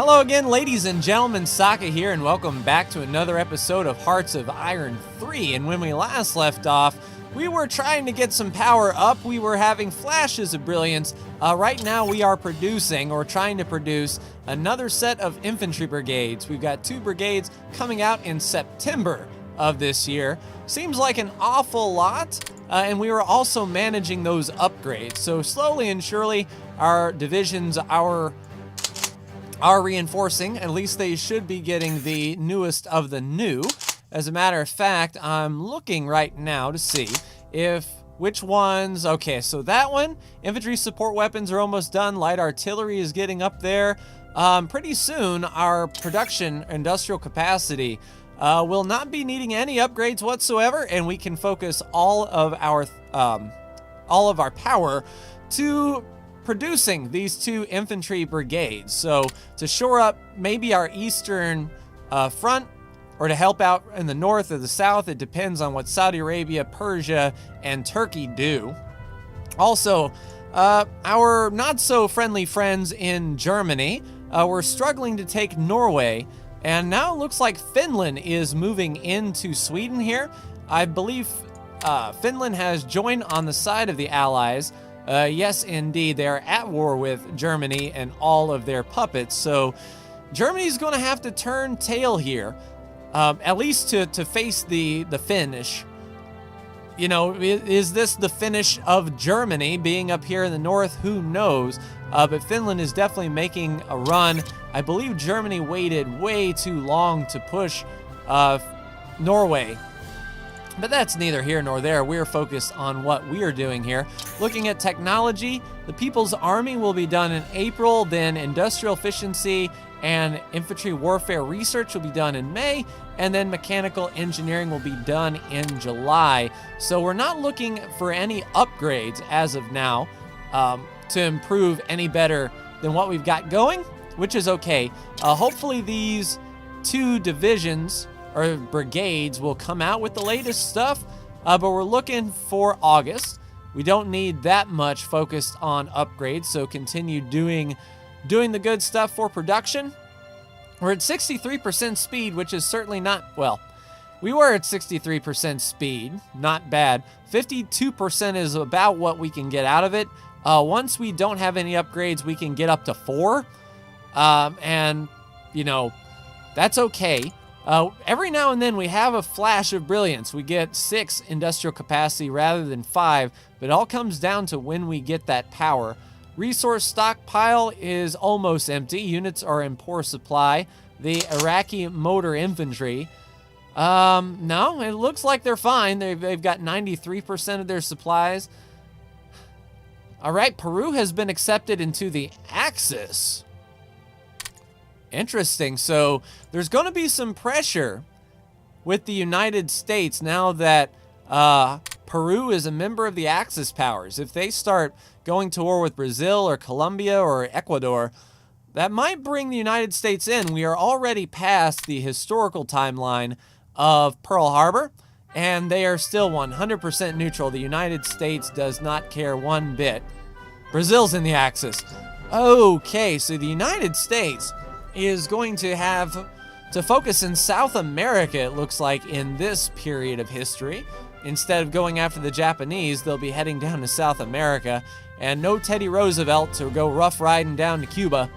Hello again, ladies and gentlemen, Saka here, and welcome back to another episode of Hearts of Iron 3. And when we last left off, we were trying to get some power up. We were having flashes of brilliance. Right now we are producing, or trying to produce, another set of infantry brigades. We've got 2 brigades coming out in September of this year. Seems like an awful lot, and we were also managing those upgrades. So slowly and surely, our divisions are reinforcing. At least they should be getting the newest of the new. As a matter of fact, I'm looking right now to see which ones. Okay, so that one, infantry support weapons are almost done. Light artillery is getting up there. Pretty soon, our production industrial capacity will not be needing any upgrades whatsoever, and we can focus all of our power to producing these 2 infantry brigades. So to shore up maybe our eastern front, or to help out in the north or the south, it depends on what Saudi Arabia, Persia, and Turkey do. Also, our not so friendly friends in Germany were struggling to take Norway, and now it looks like Finland is moving into Sweden here. I believe Finland has joined on the side of the Allies. Yes, indeed, they are at war with Germany and all of their puppets. So Germany's going to have to turn tail here, at least to face the Finnish. You know, is this the finish of Germany being up here in the north? Who knows? But Finland is definitely making a run. I believe Germany waited way too long to push Norway. But that's neither here nor there. We're focused on what we are doing here. Looking at technology, the People's Army will be done in April, then industrial efficiency and infantry warfare research will be done in May, and then mechanical engineering will be done in July. So we're not looking for any upgrades as of now to improve any better than what we've got going, which is okay. Hopefully these 2 divisions or brigades will come out with the latest stuff, but we're looking for August. We don't need that much focused on upgrades, so continue doing the good stuff for production. We're at 63% speed, which is certainly not, well, we were at 63% speed, not bad. 52% is about what we can get out of it. Once we don't have any upgrades, we can get up to 4, and, you know, that's okay. Every now and then we have a flash of brilliance. We get 6 industrial capacity rather than 5, but it all comes down to when we get that power. Resource stockpile is almost empty. Units are in poor supply. The Iraqi motor infantry, no, it looks like they're fine. They've got 93% of their supplies. All right, Peru has been accepted into the Axis. Interesting. So there's going to be some pressure with the United States now that Peru is a member of the Axis powers. If they start going to war with Brazil or Colombia or Ecuador, that might bring the United States in. We are already past the historical timeline of Pearl Harbor, and they are still 100% neutral. The United States does not care one bit. Brazil's in the Axis. Okay, so the United States is going to have to focus in South America, it looks like, in this period of history. Instead of going after the Japanese, they'll be heading down to South America, and no Teddy Roosevelt to go rough riding down to Cuba.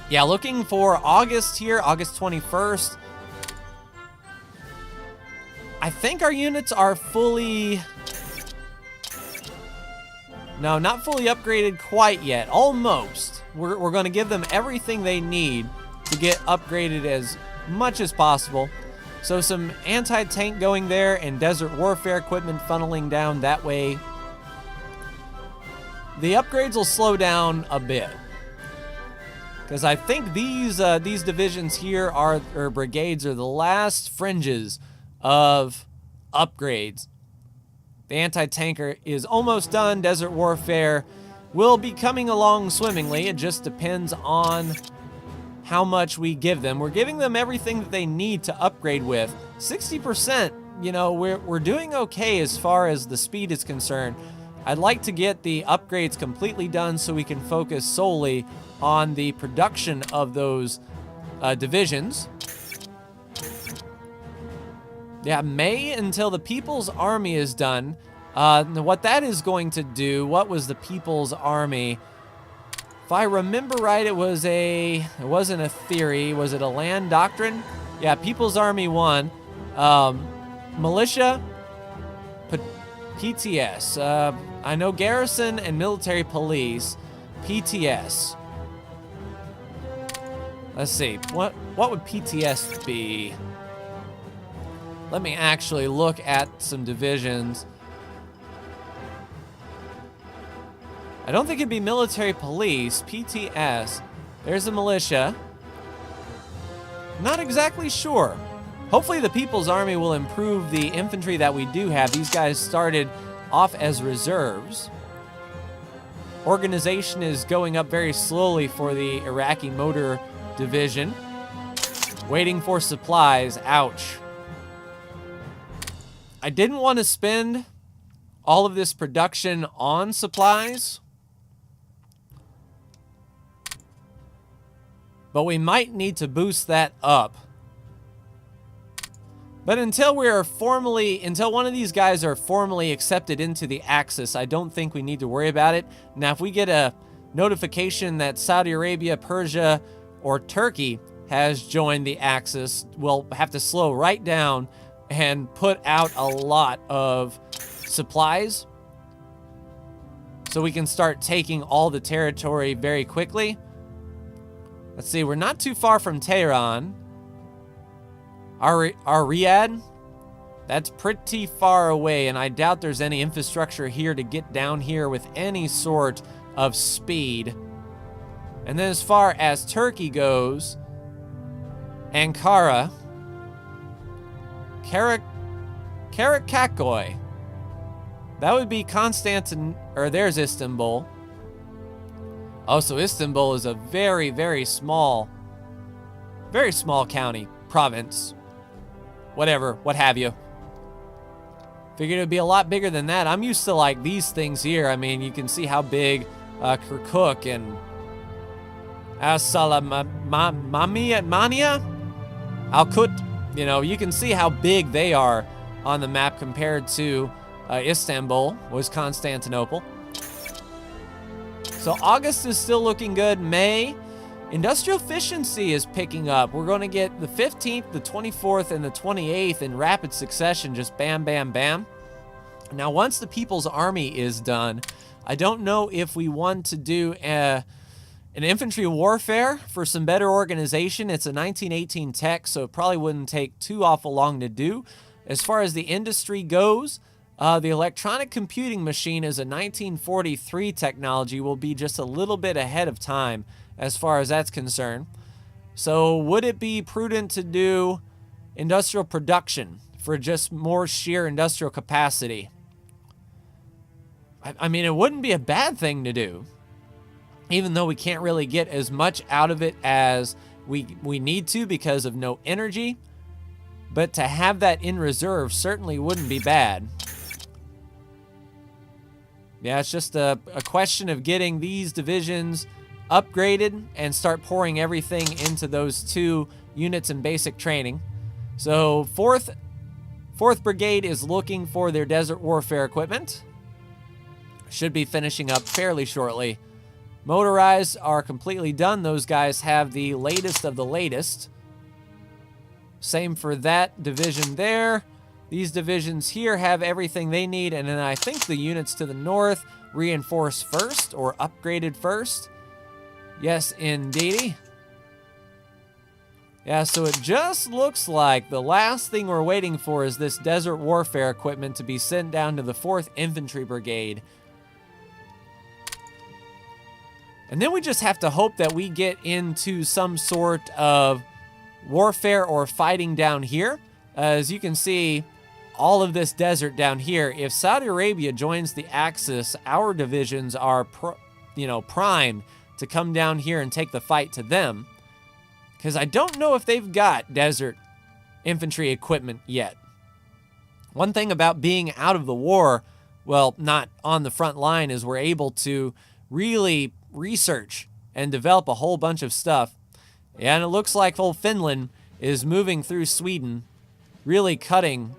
Yeah, looking for August here, August 21st. I think our units are fully... No, not fully upgraded quite yet. Almost. We're going to give them everything they need to get upgraded as much as possible. So some anti-tank going there and desert warfare equipment funneling down that way. The upgrades will slow down a bit, because I think these divisions here or brigades are the last fringes of upgrades. The anti-tanker is almost done. Desert warfare will be coming along swimmingly. It just depends on how much we give them. We're giving them everything that they need to upgrade with. 60%, you know, we're doing okay as far as the speed is concerned. I'd like to get the upgrades completely done so we can focus solely on the production of those divisions. Yeah, May until the People's Army is done. What that is going to do, what was the People's Army? If I remember right, it wasn't a theory. Was it a land doctrine? Yeah, People's Army 1. Militia, PTS. I know garrison and military police, PTS. Let's see, what would PTS be? Let me actually look at some divisions. I don't think it'd be military police, PTS. There's a militia. Not exactly sure. Hopefully the People's Army will improve the infantry that we do have. These guys started off as reserves. Organization is going up very slowly for the Iraqi Motor Division. Waiting for supplies, ouch. I didn't want to spend all of this production on supplies, but we might need to boost that up. But until one of these guys are formally accepted into the Axis, I don't think we need to worry about it. Now, if we get a notification that Saudi Arabia, Persia, or Turkey has joined the Axis, we'll have to slow right down and put out a lot of supplies so we can start taking all the territory very quickly. Let's see, we're not too far from Tehran. Our Riyadh, that's pretty far away, and I doubt there's any infrastructure here to get down here with any sort of speed. And then as far as Turkey goes, Ankara, Karakakoy. That would be there's Istanbul. Oh, so Istanbul is a very, very small county, province. Whatever, what have you. Figured it would be a lot bigger than that. I'm used to like these things here. I mean, you can see how big Kirkuk and Mania, Al-Qut, you can see how big they are on the map compared to Istanbul, was Constantinople. So August is still looking good. May, industrial efficiency is picking up. We're going to get the 15th, the 24th, and the 28th in rapid succession, just bam, bam, bam. Now, once the People's Army is done, I don't know if we want to do an infantry warfare for some better organization. It's a 1918 tech, so it probably wouldn't take too awful long to do. As far as the industry goes, the electronic computing machine is a 1943 technology, will be just a little bit ahead of time as far as that's concerned. So would it be prudent to do industrial production for just more sheer industrial capacity? I mean, it wouldn't be a bad thing to do, even though we can't really get as much out of it as we need to because of no energy. But to have that in reserve certainly wouldn't be bad. Yeah, it's just a question of getting these divisions upgraded and start pouring everything into those 2 units in basic training. So 4th Brigade is looking for their desert warfare equipment. Should be finishing up fairly shortly. Motorized are completely done. Those guys have the latest of the latest. Same for that division there. These divisions here have everything they need, and then I think the units to the north reinforce first or upgraded first. Yes, indeedy. Yeah, so it just looks like the last thing we're waiting for is this desert warfare equipment to be sent down to the 4th Infantry Brigade. And then we just have to hope that we get into some sort of warfare or fighting down here. As you can see, all of this desert down here, if Saudi Arabia joins the Axis, our divisions are primed to come down here and take the fight to them. Because I don't know if they've got desert infantry equipment yet. One thing about being out of the war well, not on the front line, is we're able to really research and develop a whole bunch of stuff. And it looks like old Finland is moving through Sweden, really cutting.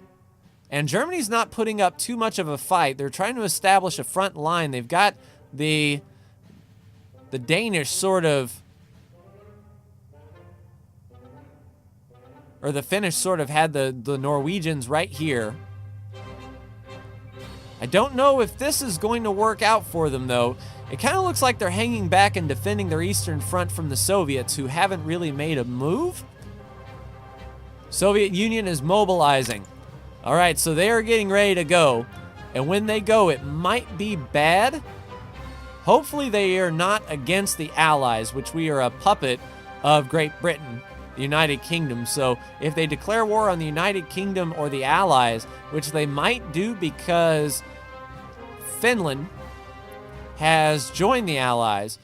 And Germany's not putting up too much of a fight. They're trying to establish a front line. They've got the Danish sort of, or the Finnish sort of had the Norwegians right here. I don't know if this is going to work out for them, though. It kind of looks like they're hanging back and defending their eastern front from the Soviets, who haven't really made a move. Soviet Union is mobilizing. All right, so they are getting ready to go. And when they go, it might be bad. Hopefully they are not against the Allies, which we are a puppet of Great Britain, the United Kingdom. So if they declare war on the United Kingdom or the Allies, which they might do because Finland has joined the Allies,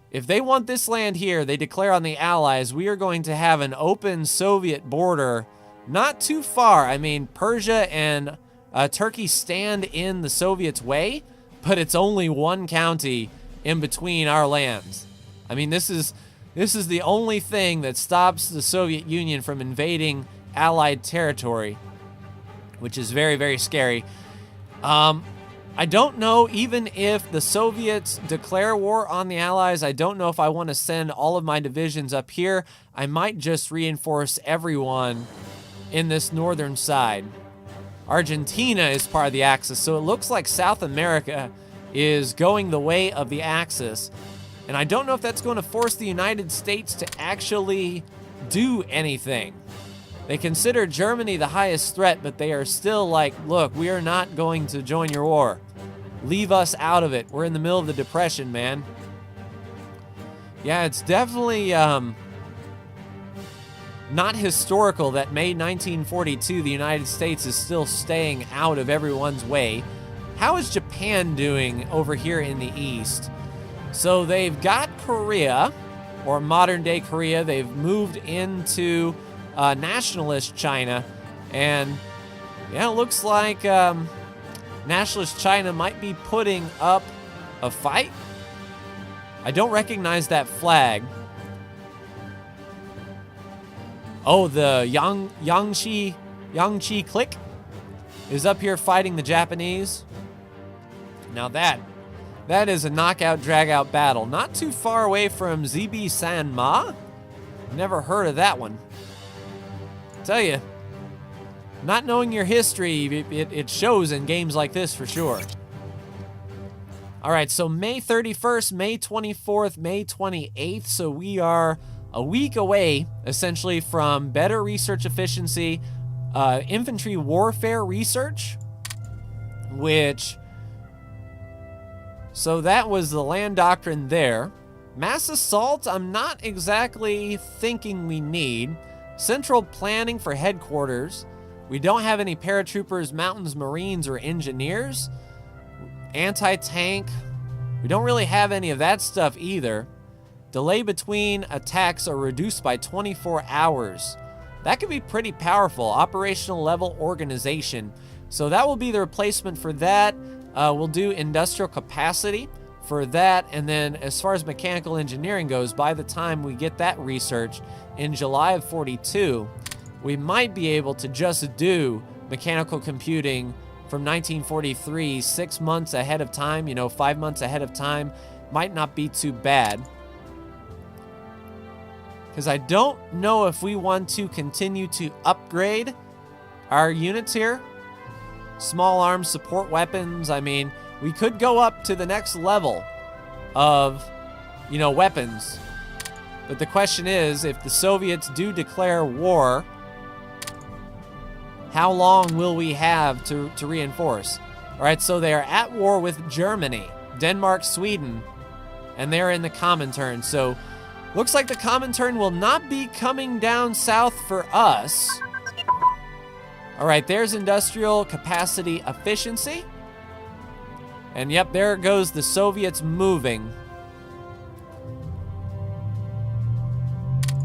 if they want this land here, they declare on the Allies, we are going to have an open Soviet border not too far. I mean, Persia and Turkey stand in the Soviets' way, but it's only one county in between our lands. I mean, this is the only thing that stops the Soviet Union from invading Allied territory, which is very, very scary. I don't know, even if the Soviets declare war on the Allies, I don't know if I want to send all of my divisions up here. I might just reinforce everyone in this northern side. Argentina is part of the Axis, so it looks like South America is going the way of the Axis. And I don't know if that's going to force the United States to actually do anything. They consider Germany the highest threat, but they are still like, look, we are not going to join your war. Leave us out of it. We're in the middle of the Depression, man. Yeah, it's definitely not historical that May 1942, the United States is still staying out of everyone's way. How is Japan doing over here in the East? So they've got Korea, or modern-day Korea. They've moved into nationalist China, and yeah, it looks like nationalist China might be putting up a fight. I don't recognize that flag. Oh, the Yangtze clique is up here fighting the Japanese. Now that is a knockout, drag-out battle. Not too far away from ZB San Ma. Never heard of that one. Tell you, not knowing your history, it shows in games like this for sure. All right, so May 31st, May 24th, May 28th. So we are a week away, essentially, from better research efficiency, infantry warfare research, which... So that was the land doctrine there. Mass assault, I'm not exactly thinking we need. Central planning for headquarters. We don't have any paratroopers, mountains, marines, or engineers. Anti-tank. We don't really have any of that stuff either. Delay between attacks are reduced by 24 hours. That could be pretty powerful. Operational level organization. So that will be the replacement for that. We'll do industrial capacity for that. And then as far as mechanical engineering goes, by the time we get that research in July of 42, we might be able to just do mechanical computing from 1943, 6 months ahead of time, 5 months ahead of time. Might not be too bad. Because I don't know if we want to continue to upgrade our units here. Small arms, support weapons. I mean, we could go up to the next level of, weapons. But the question is, if the Soviets do declare war, how long will we have to reinforce? All right, so they are at war with Germany, Denmark, Sweden, and they're in the Comintern. So looks like the Comintern will not be coming down south for us. All right, there's industrial capacity efficiency. And yep, there goes the Soviets moving.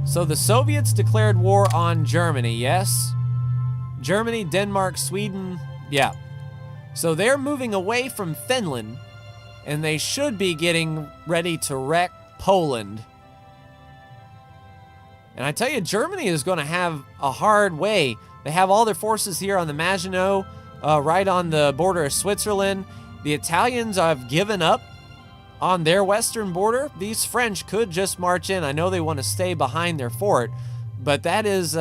So the Soviets declared war on Germany, yes? Germany, Denmark, Sweden, yeah. So they're moving away from Finland, and they should be getting ready to wreck Poland. And I tell you, Germany is going to have a hard way. They have all their forces here on the Maginot, right on the border of Switzerland. The Italians have given up on their western border. These French could just march in. I know they want to stay behind their fort, but that is,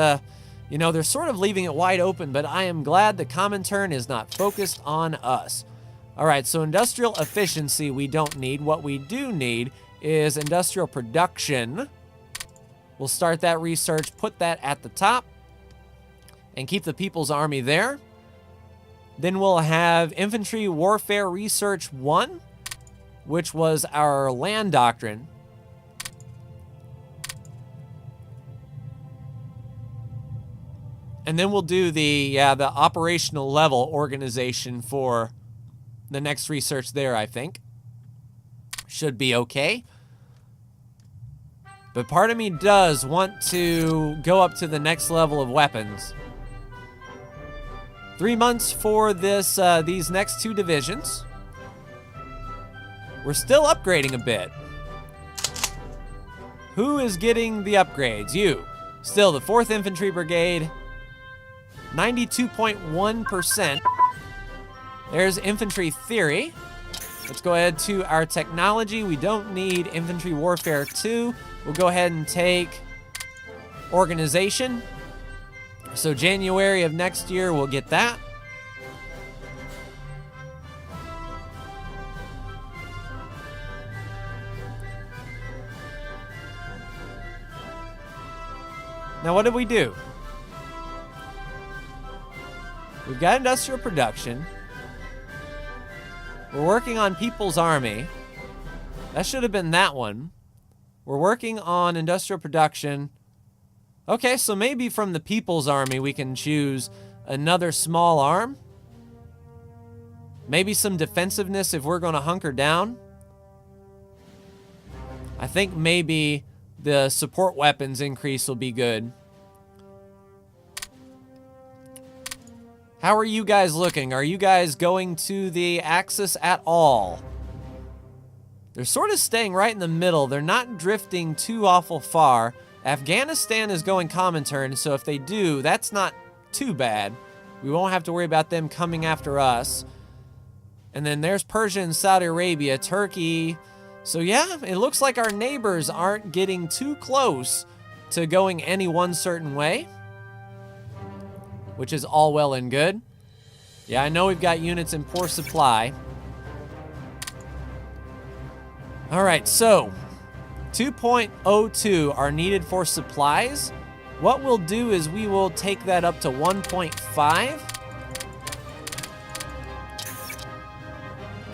you know, they're sort of leaving it wide open, but I am glad the Comintern is not focused on us. All right, so industrial efficiency we don't need. What we do need is industrial production. We'll start that research, put that at the top, and keep the People's Army there. Then we'll have Infantry Warfare Research 1, which was our land doctrine. And then we'll do the operational level organization for the next research there, I think. Should be okay. But part of me does want to go up to the next level of weapons. 3 months for this these next 2 divisions. We're still upgrading a bit. Who is getting the upgrades? You. Still, the 4th Infantry Brigade, 92.1%. There's infantry theory. Let's go ahead to our technology. We don't need infantry warfare 2. We'll go ahead and take organization. So January of next year, we'll get that. Now, what did we do? We've got industrial production. We're working on People's Army. That should have been that one. We're working on industrial production. Okay, so maybe from the People's Army we can choose another small arm. Maybe some defensiveness if we're going to hunker down. I think maybe the support weapons increase will be good. How are you guys looking? Are you guys going to the Axis at all? They're sort of staying right in the middle. They're not drifting too awful far. Afghanistan is going Comintern, so if they do, that's not too bad. We won't have to worry about them coming after us. And then there's Persia and Saudi Arabia, Turkey. So yeah, it looks like our neighbors aren't getting too close to going any one certain way, which is all well and good. Yeah, I know we've got units in poor supply. All right, so 2.02 are needed for supplies. What we'll do is we will take that up to 1.5.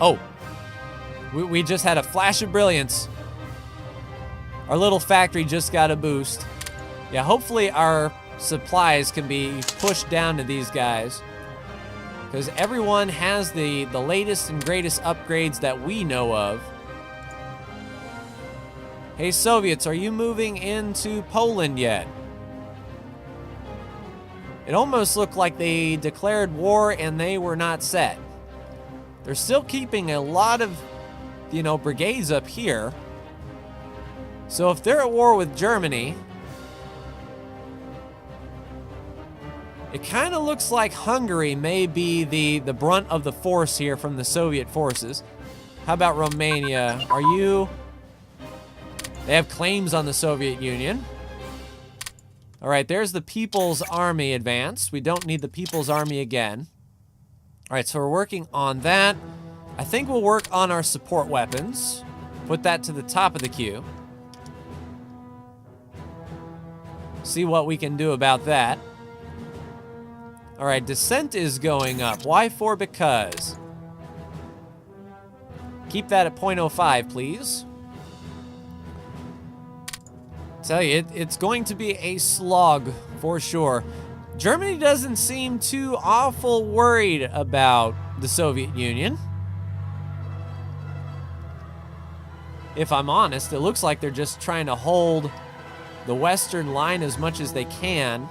Oh, we just had a flash of brilliance. Our little factory just got a boost. Yeah, hopefully our supplies can be pushed down to these guys, because everyone has the latest and greatest upgrades that we know of. Hey, Soviets, are you moving into Poland yet? It almost looked like they declared war and they were not set. They're still keeping a lot of, you know, brigades up here. So if they're at war with Germany, it kind of looks like Hungary may be the brunt of the force here from the Soviet forces. How about Romania? Are you... They have claims on the Soviet Union. All right, there's the People's Army advance. We don't need the People's Army again. All right, so we're working on that. I think we'll work on our support weapons. Put that to the top of the queue. See what we can do about that. All right, descent is going up. Why for? Because. Keep that at 0.05, please. Tell you, it's going to be a slog for sure. Germany doesn't seem too awful worried about the Soviet Union. If I'm honest, it looks like they're just trying to hold the Western line as much as they can.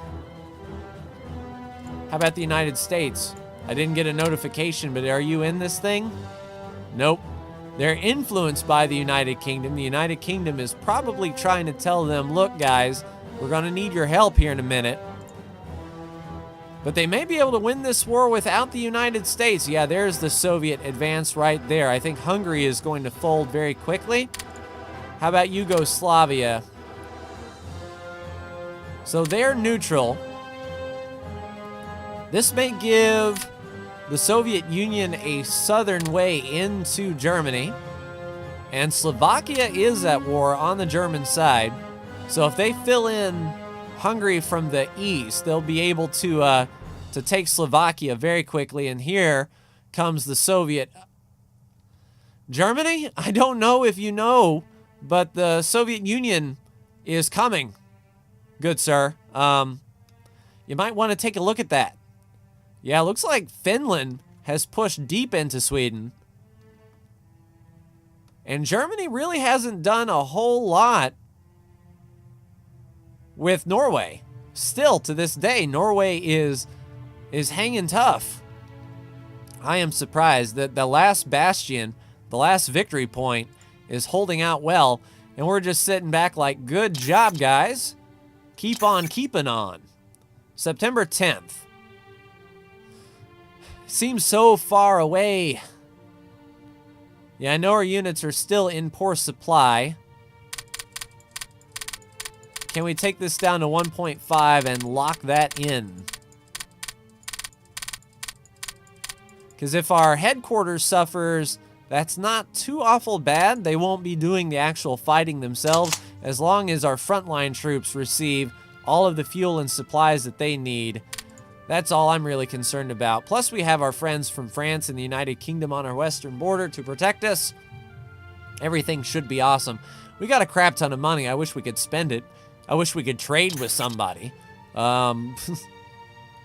How about the United States? I didn't get a notification, but are you in this thing? Nope. They're influenced by the United Kingdom. The United Kingdom is probably trying to tell them, look, guys, we're going to need your help here in a minute. But they may be able to win this war without the United States. Yeah, there's the Soviet advance right there. I think Hungary is going to fold very quickly. How about Yugoslavia? So they're neutral. This may give the Soviet Union a southern way into Germany. And Slovakia is at war on the German side. So if they fill in Hungary from the east, they'll be able to take Slovakia very quickly. And here comes the Soviet. Germany? I don't know if you know, but the Soviet Union is coming. Good, sir. You might want to take a look at that. Yeah, looks like Finland has pushed deep into Sweden. And Germany really hasn't done a whole lot with Norway. Still, to this day, Norway is hanging tough. I am surprised that the last bastion, the last victory point, is holding out well. And we're just sitting back like, good job, guys. Keep on keeping on. September 10th. Seems so far away. Yeah, I know our units are still in poor supply. Can we take this down to 1.5 and lock that in? Because if our headquarters suffers, that's not too awful bad. They won't be doing the actual fighting themselves as long as our frontline troops receive all of the fuel and supplies that they need. That's all I'm really concerned about. Plus, we have our friends from France and the United Kingdom on our western border to protect us. Everything should be awesome. We got a crap ton of money. I wish we could spend it. I wish we could trade with somebody. We're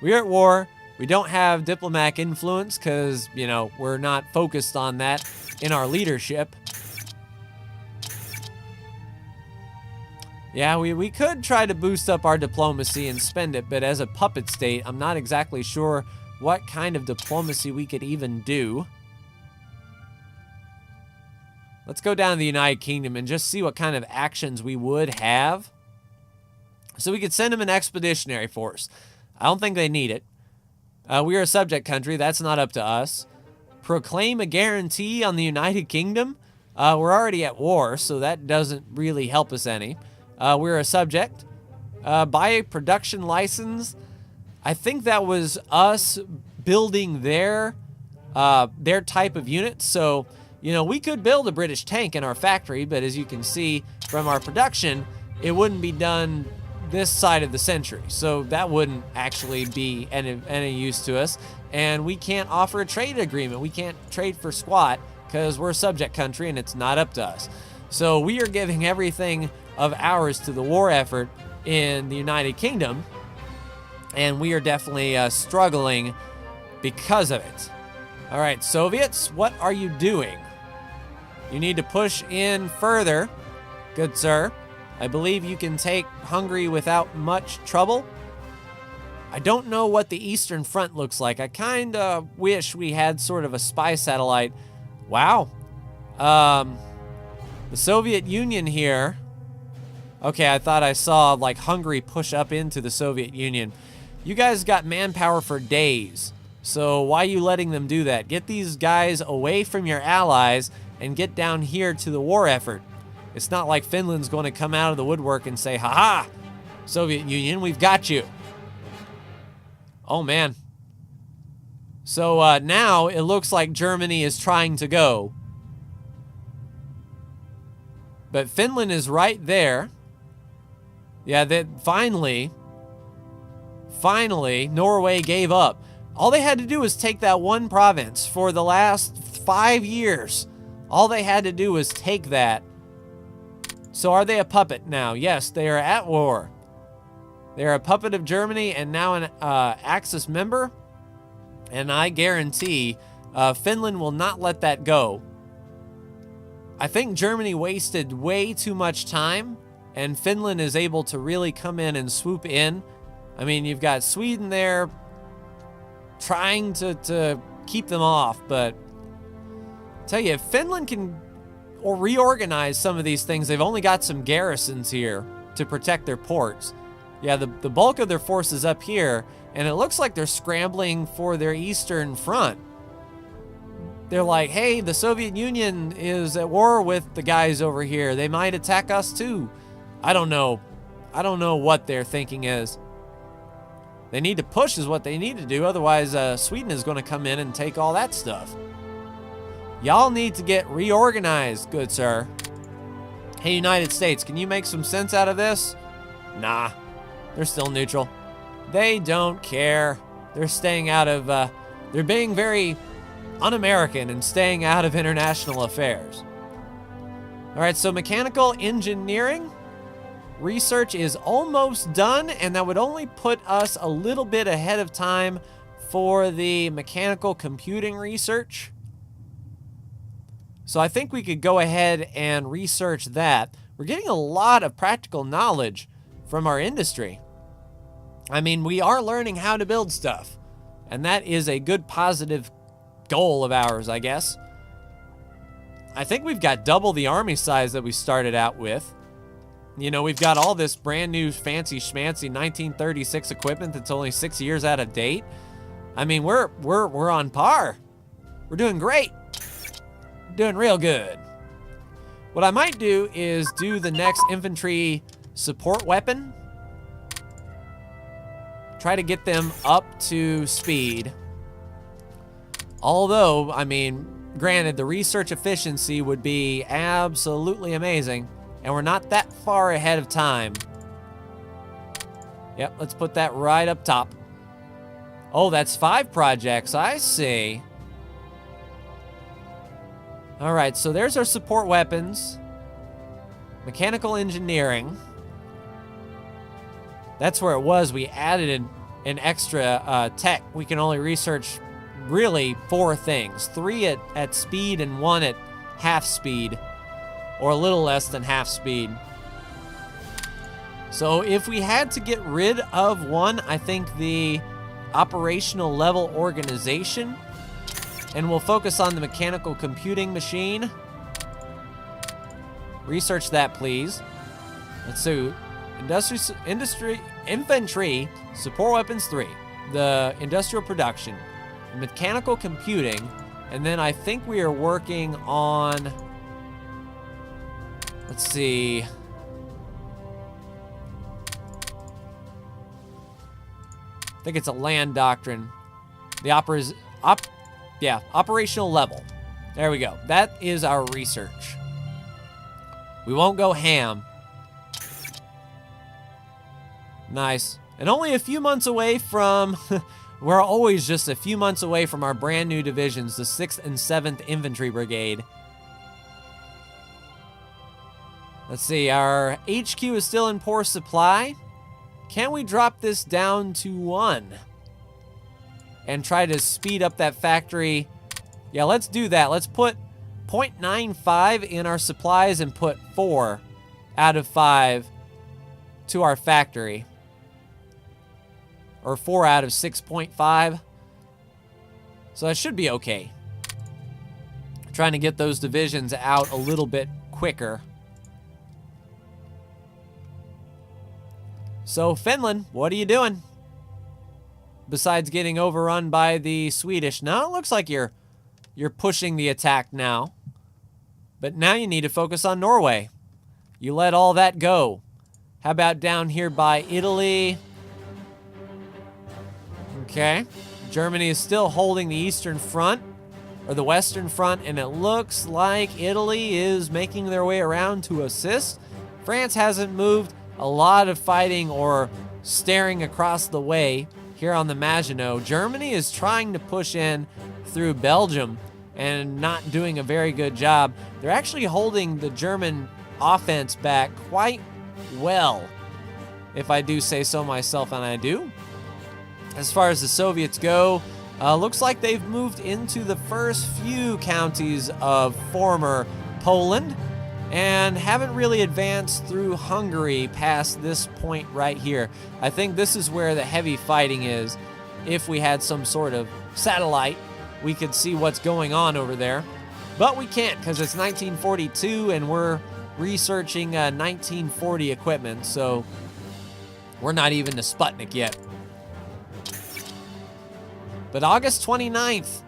at war. We don't have diplomatic influence because, you know, we're not focused on that in our leadership. Yeah, we could try to boost up our diplomacy and spend it, but as a puppet state, I'm not exactly sure what kind of diplomacy we could even do. Let's go down to the United Kingdom and just see what kind of actions we would have. So we could send them an expeditionary force. I don't think they need it. We are a subject country. That's not up to us. Proclaim a guarantee on the United Kingdom. We're already at war, so that doesn't really help us any. We're a subject. Buy a production license. I think that was us building their type of unit. So, you know, we could build a British tank in our factory, but as you can see from our production, it wouldn't be done this side of the century. So that wouldn't actually be any use to us. And we can't offer a trade agreement. We can't trade for squat because we're a subject country and it's not up to us. So we are giving everything of ours to the war effort in the United Kingdom, and we are definitely struggling because of it. All right, Soviets, what are you doing? You need to push in further. Good, sir. I believe you can take Hungary without much trouble. I don't know what the Eastern Front looks like. I kind of wish we had sort of a spy satellite. Wow. The Soviet Union here. Okay, I thought I saw like Hungary push up into the Soviet Union. You guys got manpower for days. So why are you letting them do that? Get these guys away from your allies and get down here to the war effort. It's not like Finland's going to come out of the woodwork and say, "Ha-ha, Soviet Union, we've got you." Oh, man. So now it looks like Germany is trying to go. But Finland is right there. Yeah, that finally, Norway gave up. All they had to do was take that one province for the last 5 years. All they had to do was take that. So are they a puppet now? Yes, they are at war. They are a puppet of Germany and now an Axis member. And I guarantee Finland will not let that go. I think Germany wasted way too much time, and Finland is able to really come in and swoop in. I mean, you've got Sweden there. trying to keep them off. But tell you, if Finland can or reorganize some of these things, they've only got some garrisons here to protect their ports. Yeah, the bulk of their forces up here, and it looks like they're scrambling for their eastern front. They're like, hey, the Soviet Union is at war with the guys over here. They might attack us too. I don't know. I don't know what their thinking is. They need to push is what they need to do. Otherwise, Sweden is going to come in and take all that stuff. Y'all need to get reorganized, good sir. Hey, United States, can you make some sense out of this? Nah, they're still neutral. They don't care. They're staying out of, they're being very un-American and staying out of international affairs. All right, so mechanical engineering research is almost done, and that would only put us a little bit ahead of time for the mechanical computing research. So I think we could go ahead and research that. We're getting a lot of practical knowledge from our industry. I mean, we are learning how to build stuff, and that is a good positive goal of ours, I guess. I think we've got double the army size that we started out with. You know, we've got all this brand new fancy schmancy 1936 equipment that's only 6 years out of date. I mean, we're on par. We're doing great. Doing real good. What I might do is do the next infantry support weapon. Try to get them up to speed. Although, I mean, granted, the research efficiency would be absolutely amazing, and we're not that far ahead of time. Yep, let's put that right up top. Oh, that's 5 projects, I see. All right, so there's our support weapons. Mechanical engineering. That's where it was. We added an extra tech. We can only research really 4 things. 3 at speed and 1 at half speed. Or a little less than half speed. So if we had to get rid of one, I think the operational level organization. And we'll focus on the mechanical computing machine. Research that, please. Let's see. Infantry, support weapons 3. The industrial production. The mechanical computing. And then I think we are working on... Let's see. I think it's a land doctrine. The operational level. There we go. That is our research. We won't go ham. Nice. And only a few months away from... We're always just a few months away from our brand new divisions, the 6th and 7th Infantry Brigade. Let's see, our HQ is still in poor supply. Can we drop this down to 1? And try to speed up that factory? Yeah, let's do that. Let's put 0.95 in our supplies and put 4 out of 5 to our factory. Or 4 out of 6.5. So that should be okay. Trying to get those divisions out a little bit quicker. So, Finland, what are you doing? Besides getting overrun by the Swedish. Now it looks like you're pushing the attack now. But now you need to focus on Norway. You let all that go. How about down here by Italy? Okay. Germany is still holding the Eastern Front, or the Western Front, and it looks like Italy is making their way around to assist. France hasn't moved. A lot of fighting or staring across the way here on the Maginot. Germany is trying to push in through Belgium and not doing a very good job. They're actually holding the German offense back quite well, if I do say so myself, and I do. As far as the Soviets go, looks like they've moved into the first few counties of former Poland and haven't really advanced through Hungary past this point right here. I think this is where the heavy fighting is. if we had some sort of satellite, we could see what's going on over there. But we can't because it's 1942 and we're researching 1940 equipment, so we're not even to Sputnik yet. But August 29th,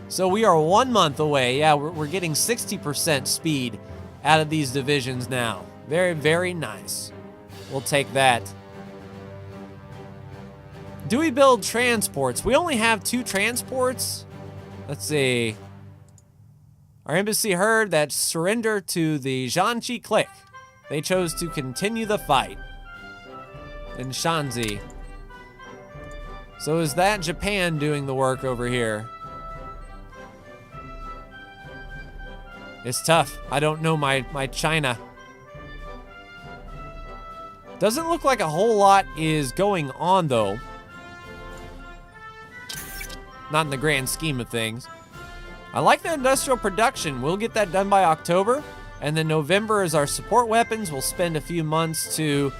so we are 1 month away. Yeah, we're getting 60% speed out of these divisions now. Very, very nice. We'll take that. Do we build transports? We only have 2 transports. Let's see. Our embassy heard that surrender to the Jiangxi clique. They chose to continue the fight in Shanxi. So is that Japan doing the work over here? It's tough. I don't know my China. Doesn't look like a whole lot is going on, though. Not in the grand scheme of things. I like the industrial production. We'll get that done by October. And then November is our support weapons. We'll spend a few months to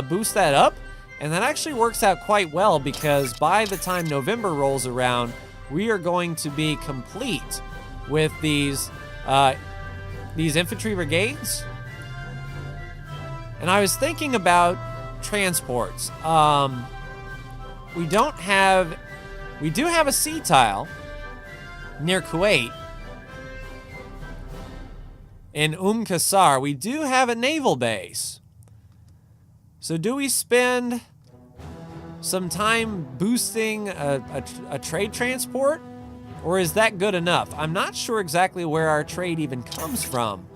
boost that up. And that actually works out quite well because by the time November rolls around, we are going to be complete with these infantry brigades. And I was thinking about transports. We do have a sea tile near Kuwait. In Qasr, we do have a naval base. So do we spend some time boosting a trade transport? Or is that good enough? I'm not sure exactly where our trade even comes from,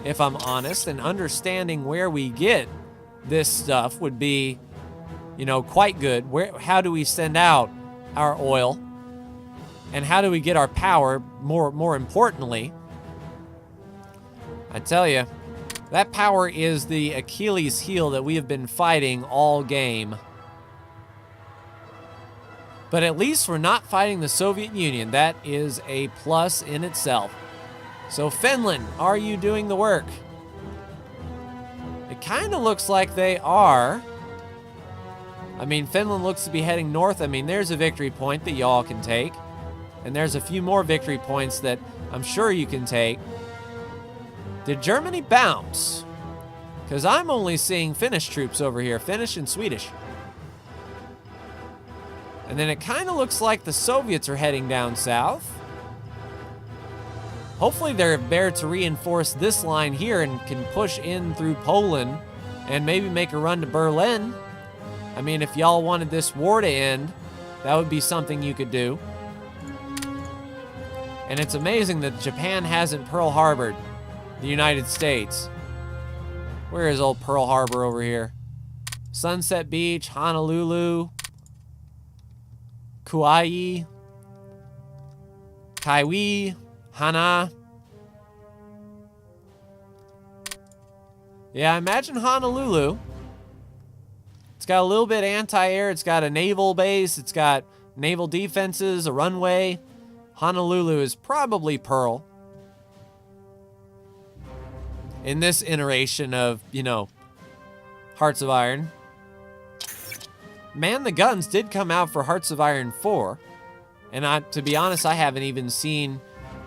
if I'm honest, and understanding where we get this stuff would be, you know, quite good. How do we send out our oil? And how do we get our power, more importantly? I tell you, that power is the Achilles heel that we have been fighting all game. But at least we're not fighting the Soviet Union. That is a plus in itself. So Finland, are you doing the work? It kind of looks like they are. I mean, Finland looks to be heading north. I mean, there's a victory point that y'all can take. And there's a few more victory points that I'm sure you can take. Did Germany bounce? Because I'm only seeing Finnish troops over here. Finnish and Swedish. And then it kind of looks like the Soviets are heading down south. Hopefully they're there to reinforce this line here and can push in through Poland and maybe make a run to Berlin. I mean, if y'all wanted this war to end, that would be something you could do. And it's amazing that Japan hasn't Pearl Harbored the United States. Where is old Pearl Harbor over here? Sunset Beach, Honolulu, Kauai, Kauai, Hana. Yeah, imagine Honolulu. It's got a little bit anti-air. It's got a naval base. It's got naval defenses, a runway. Honolulu is probably Pearl. In this iteration of, you know, Hearts of Iron. Man the Guns did come out for Hearts of Iron 4. And to be honest, I haven't even seen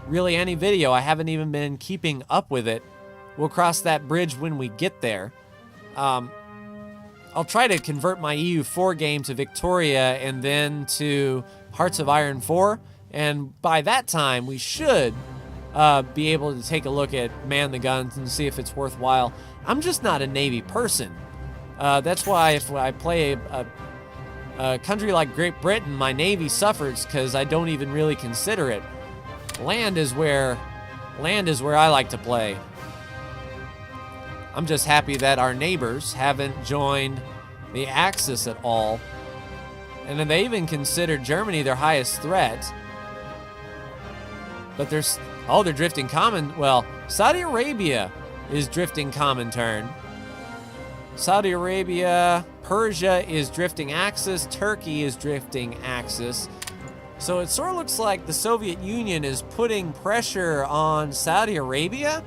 really any video. I haven't even been keeping up with it. We'll cross that bridge when we get there. I'll try to convert my EU4 game to Victoria and then to Hearts of Iron 4. And by that time, we should be able to take a look at Man the Guns and see if it's worthwhile. I'm just not a Navy person. That's why if I play a country like Great Britain, my Navy suffers because I don't even really consider it. Land is where I like to play. I'm just happy that our neighbors haven't joined the Axis at all. And then they even considered Germany their highest threat. But they're drifting common. Well, Saudi Arabia is drifting Comintern. Saudi Arabia, Persia is drifting Axis. Turkey is drifting Axis. So it sort of looks like the Soviet Union is putting pressure on Saudi Arabia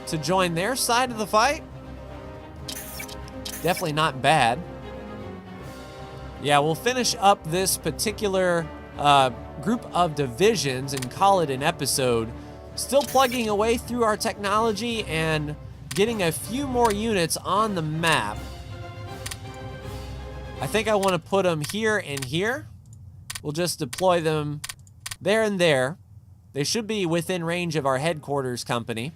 to join their side of the fight. Definitely not bad. Yeah, we'll finish up this particular group of divisions and call it an episode. Still plugging away through our technology and getting a few more units on the map. I think I want to put them here and here. We'll just deploy them there and there. They should be within range of our headquarters company.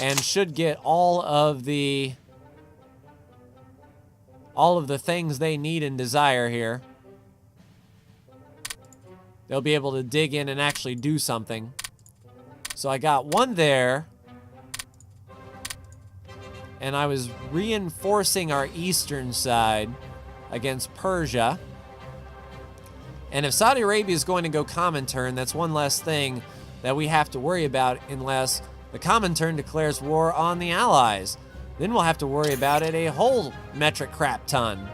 And should get all of the things they need and desire here. They'll be able to dig in and actually do something. So I got one there. And I was reinforcing our eastern side against Persia. And if Saudi Arabia is going to go Comintern, that's one less thing that we have to worry about unless the Comintern declares war on the Allies. Then we'll have to worry about it a whole metric crap ton.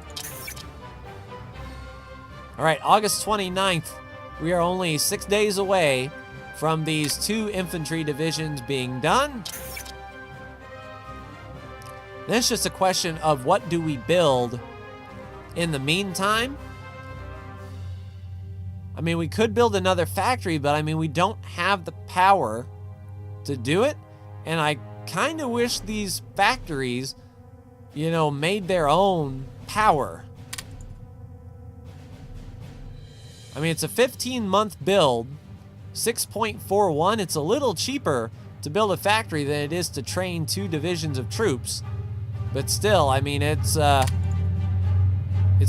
All right, August 29th. We are only 6 days away from these 2 infantry divisions being done. Then it's just a question of what do we build in the meantime. I mean, we could build another factory, but I mean, we don't have the power to do it. And I kind of wish these factories, you know, made their own power. I mean, it's a 15-month build, 6.41. It's a little cheaper to build a factory than it is to train 2 divisions of troops. But still, I mean, it's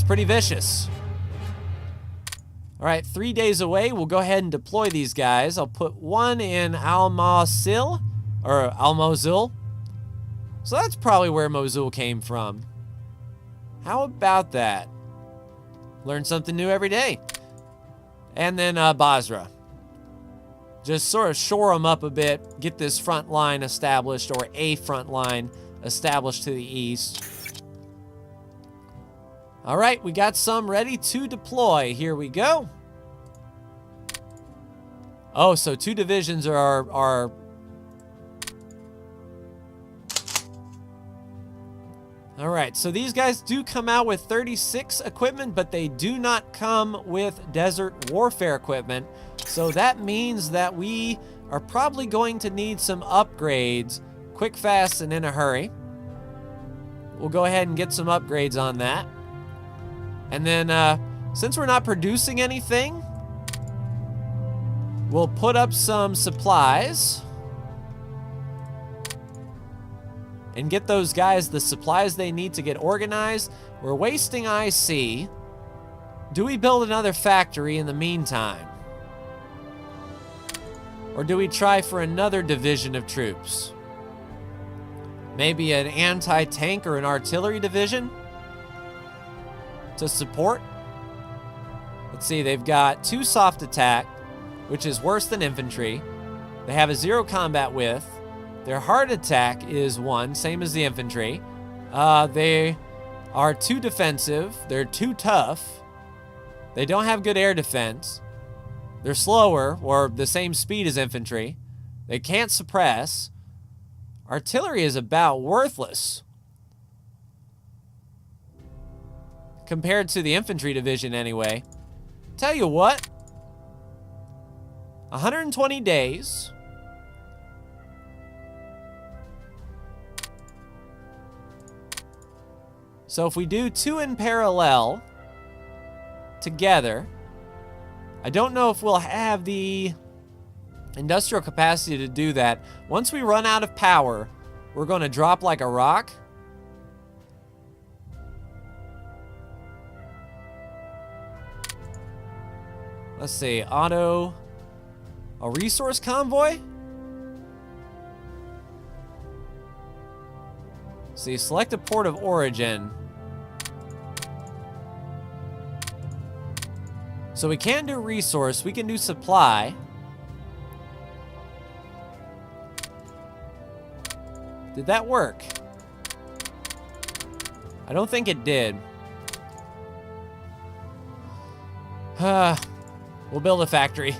pretty vicious. All right, 3 days away, we'll go ahead and deploy these guys. I'll put one in Al-Mosul, or Al-Mosul. So that's probably where Mosul came from. How about that? Learn something new every day. And then Basra. Just sort of shore them up a bit, get this front line established, or a front line established to the east. All right, we got some ready to deploy. Here we go. Oh, so 2 divisions are all right, so these guys do come out with 36 equipment, but they do not come with desert warfare equipment. So that means that we are probably going to need some upgrades quick, fast, and in a hurry. We'll go ahead and get some upgrades on that. And then, since we're not producing anything, we'll put up some supplies and get those guys the supplies they need to get organized. We're wasting IC. Do we build another factory in the meantime? Or do we try for another division of troops? Maybe an anti-tank or an artillery division to support? Let's see, they've got 2 soft attack, which is worse than infantry. They have a 0 combat width. Their hard attack is 1, same as the infantry. They are 2 defensive. They're 2 tough. They don't have good air defense. They're slower, or the same speed as infantry. They can't suppress. Artillery is about worthless compared to the infantry division anyway. Tell you what, 120 days. So if we do 2 in parallel together, I don't know if we'll have the industrial capacity to do that. Once we run out of power, we're going to drop like a rock. Let's see, auto, a resource convoy? See, select a port of origin. So we can do resource, we can do supply. Did that work? I don't think it did. We'll build a factory.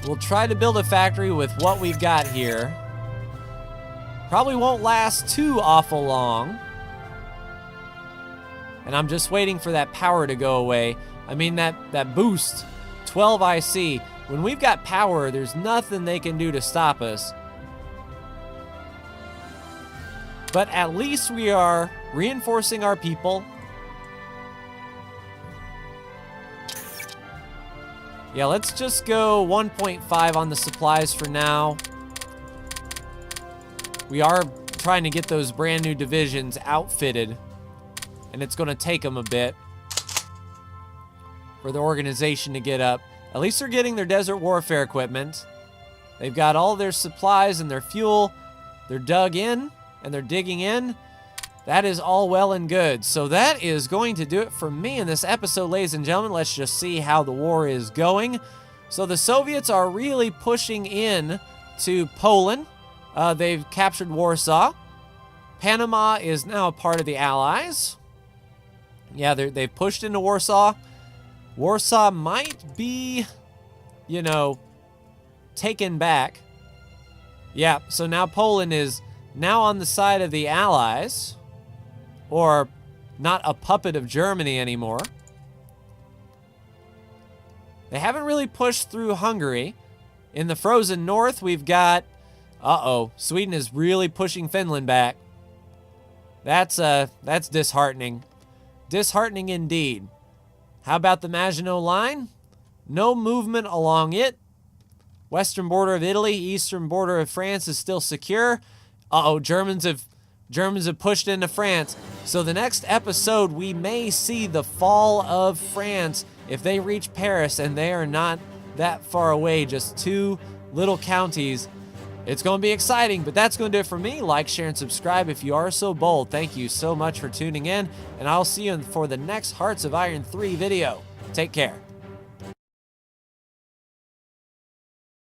We'll try to build a factory with what we've got here. Probably won't last too awful long. And I'm just waiting for that power to go away. I mean, that boost, 12 IC. When we've got power, there's nothing they can do to stop us. But at least we are reinforcing our people. Yeah, let's just go 1.5 on the supplies for now. We are trying to get those brand new divisions outfitted, and it's going to take them a bit for the organization to get up. At least they're getting their desert warfare equipment. They've got all their supplies and their fuel. They're dug in and they're digging in. That is all well and good. So that is going to do it for me in this episode, ladies and gentlemen. Let's just see how the war is going. So the Soviets are really pushing in to Poland. They've captured Warsaw. Panama is now a part of the Allies. Yeah, they've pushed into Warsaw. Warsaw might be, you know, taken back. Yeah, so now Poland is now on the side of the Allies, or not a puppet of Germany anymore. They haven't really pushed through Hungary. In the frozen north, we've got, Sweden is really pushing Finland back. That's disheartening. Disheartening indeed. How about the Maginot Line? No movement along it. Western border of Italy, eastern border of France is still secure. Germans have pushed into France. So the next episode, we may see the fall of France if they reach Paris, and they are not that far away, just 2 little counties. It's going to be exciting, but that's going to do it for me. Like, share, and subscribe if you are so bold. Thank you so much for tuning in, and I'll see you for the next Hearts of Iron 3 video. Take care.